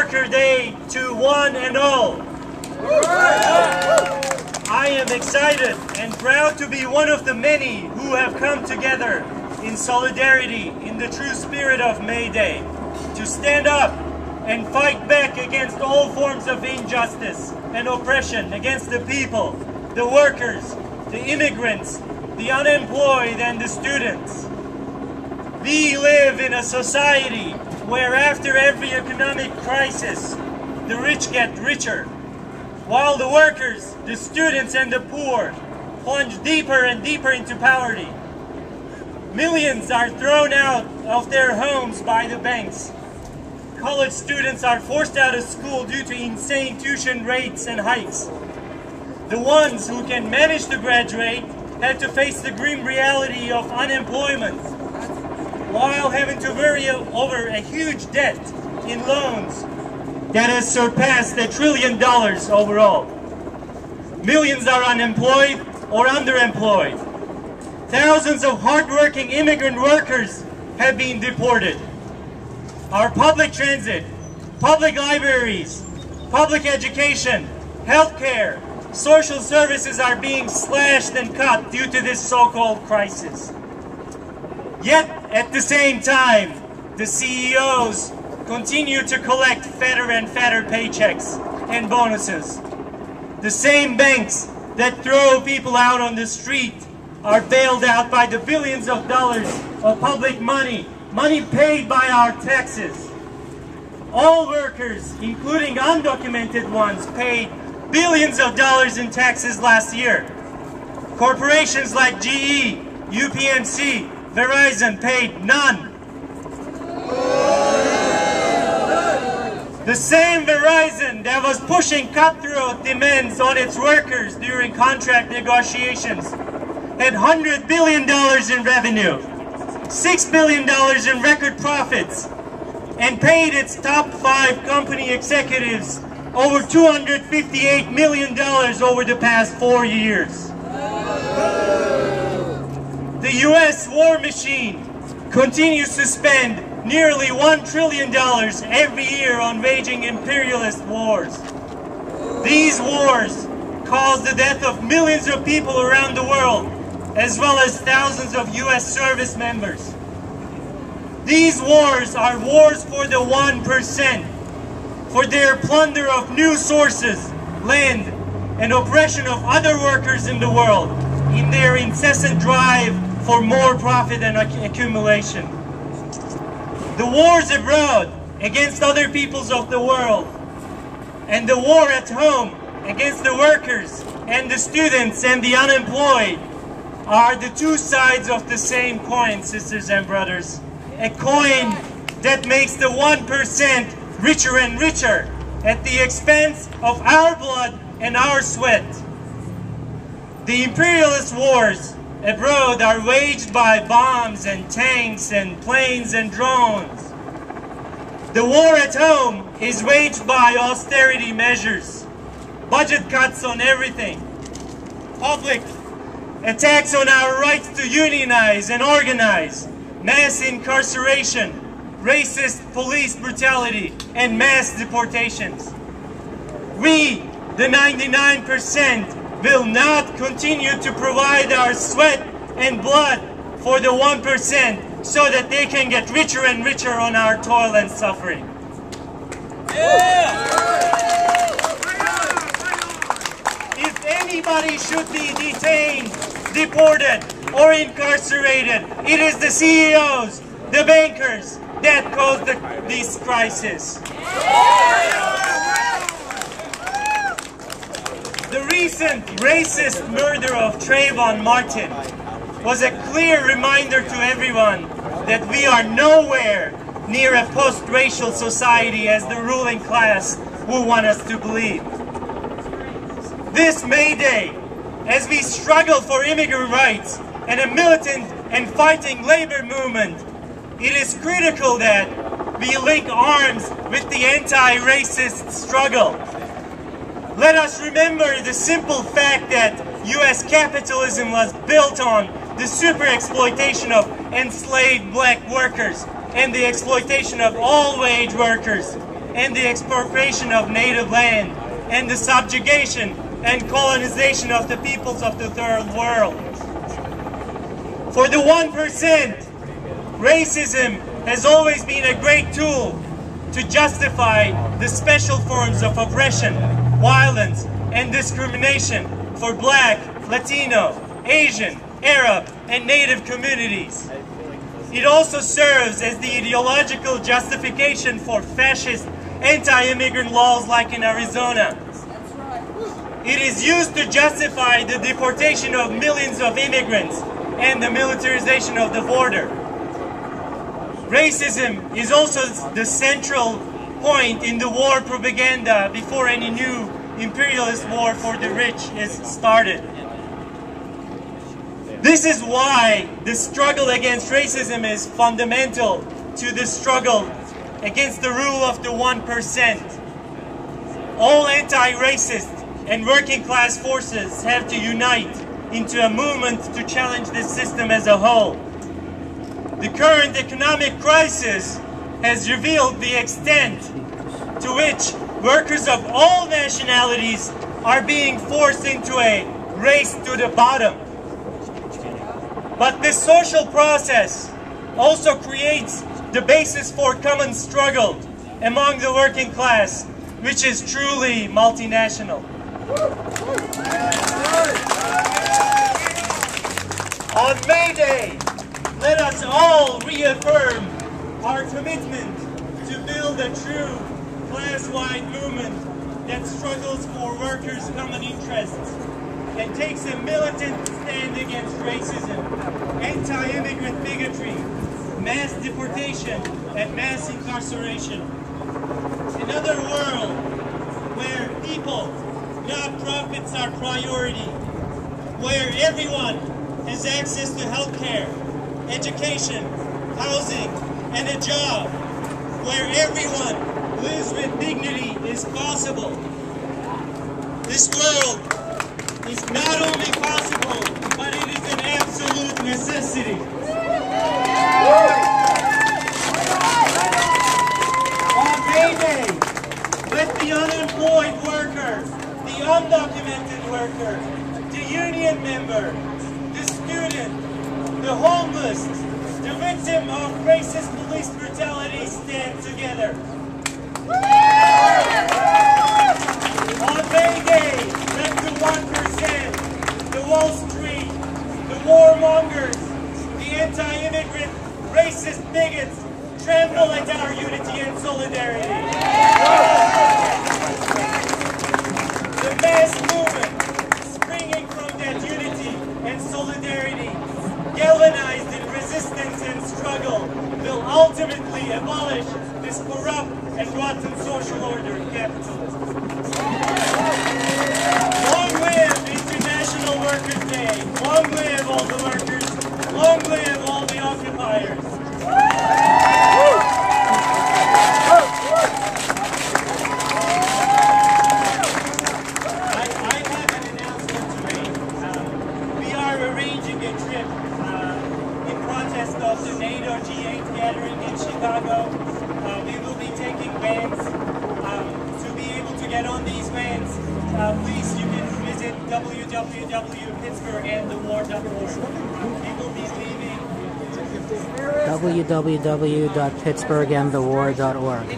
Worker Day to one and all. I am excited and proud to be one of the many who have come together in solidarity in the true spirit of May Day to stand up and fight back against all forms of injustice and oppression against the people, the workers, the immigrants, the unemployed, and the students. We live in a society where after every economic crisis, the rich get richer, while the workers, the students, and the poor plunge deeper and deeper into poverty. Millions are thrown out of their homes by the banks. College students are forced out of school due to insane tuition rates and hikes. The ones who can manage to graduate had to face the grim reality of unemployment, while having to worry over a huge debt in loans that has surpassed $1 trillion overall. Millions are unemployed or underemployed. Thousands of hardworking immigrant workers have been deported. Our public transit, public libraries, public education, healthcare, social services are being slashed and cut due to this so-called crisis. Yet, at the same time, the CEOs continue to collect fatter and fatter paychecks and bonuses. The same banks that throw people out on the street are bailed out by the billions of dollars of public money, money paid by our taxes. All workers, including undocumented ones, paid billions of dollars in taxes last year. Corporations like GE, UPMC, Verizon paid none. The same Verizon that was pushing cutthroat demands on its workers during contract negotiations had $100 billion in revenue, $6 billion in record profits, and paid its top 5 company executives over $258 million over the past 4 years. The U.S. war machine continues to spend nearly $1 trillion every year on waging imperialist wars. These wars cause the death of millions of people around the world, as well as thousands of U.S. service members. These wars are wars for the 1%, for their plunder of new sources, land, and oppression of other workers in the world, in their incessant drive for more profit and accumulation. The wars abroad against other peoples of the world, and the war at home against the workers and the students and the unemployed are the two sides of the same coin, sisters and brothers. A coin that makes the 1% richer and richer at the expense of our blood and our sweat. The imperialist wars abroad are waged by bombs and tanks and planes and drones. The war at home is waged by austerity measures, budget cuts on everything, public attacks on our rights to unionize and organize, mass incarceration, racist police brutality, and mass deportations. We, the 99%, will not continue to provide our sweat and blood for the 1% so that they can get richer and richer on our toil and suffering. Yeah. If anybody should be detained, deported, or incarcerated, it is the CEOs, the bankers that caused this crisis. The recent racist murder of Trayvon Martin was a clear reminder to everyone that we are nowhere near a post-racial society as the ruling class will want us to believe. This May Day, as we struggle for immigrant rights and a militant and fighting labor movement, it is critical that we link arms with the anti-racist struggle. Let us remember the simple fact that U.S. capitalism was built on the super exploitation of enslaved black workers and the exploitation of all wage workers and the expropriation of native land, and the subjugation and colonization of the peoples of the Third World. For the 1%, racism has always been a great tool to justify the special forms of oppression, violence, and discrimination for Black, Latino, Asian, Arab, and Native communities. It also serves as the ideological justification for fascist anti-immigrant laws like in Arizona. It is used to justify the deportation of millions of immigrants and the militarization of the border. Racism is also the central point in the war propaganda before any new imperialist war for the rich is started. This is why the struggle against racism is fundamental to the struggle against the rule of the 1%. All anti-racist and working class forces have to unite into a movement to challenge this system as a whole. The current economic crisis has revealed the extent to which workers of all nationalities are being forced into a race to the bottom. But this social process also creates the basis for common struggle among the working class, which is truly multinational. On May Day, let us all reaffirm our commitment to build a true class-wide movement that struggles for workers' common interests and takes a militant stand against racism, anti-immigrant bigotry, mass deportation, and mass incarceration. Another world where people, not profits, are priority, where everyone has access to health care, education, housing, and a job, where everyone lives with dignity is possible. This world is not only possible, but it is an absolute necessity. On May Day, let the unemployed worker, the undocumented worker, the union member, the student, the homeless, the victim of racist police brutality stand together. On May Day, let the 1%, the Wall Street, the warmongers, the anti-immigrant, racist bigots tremble at our unity and solidarity. The mass movement springing from that unity and solidarity, galvanized in resistance and struggle, will ultimately abolish this corrupt and rotten social order in capitalism. Long live International Workers' Day! Long live all the workers! Long live all the occupiers! I have an announcement to make. We are arranging a trip in protest of the NATO G8 gathering in Chicago. We will be taking vans. To be able to get on these vans, please, you can visit www.pittsburghandthewar.org. We will be leaving www.pittsburghandthewar.org.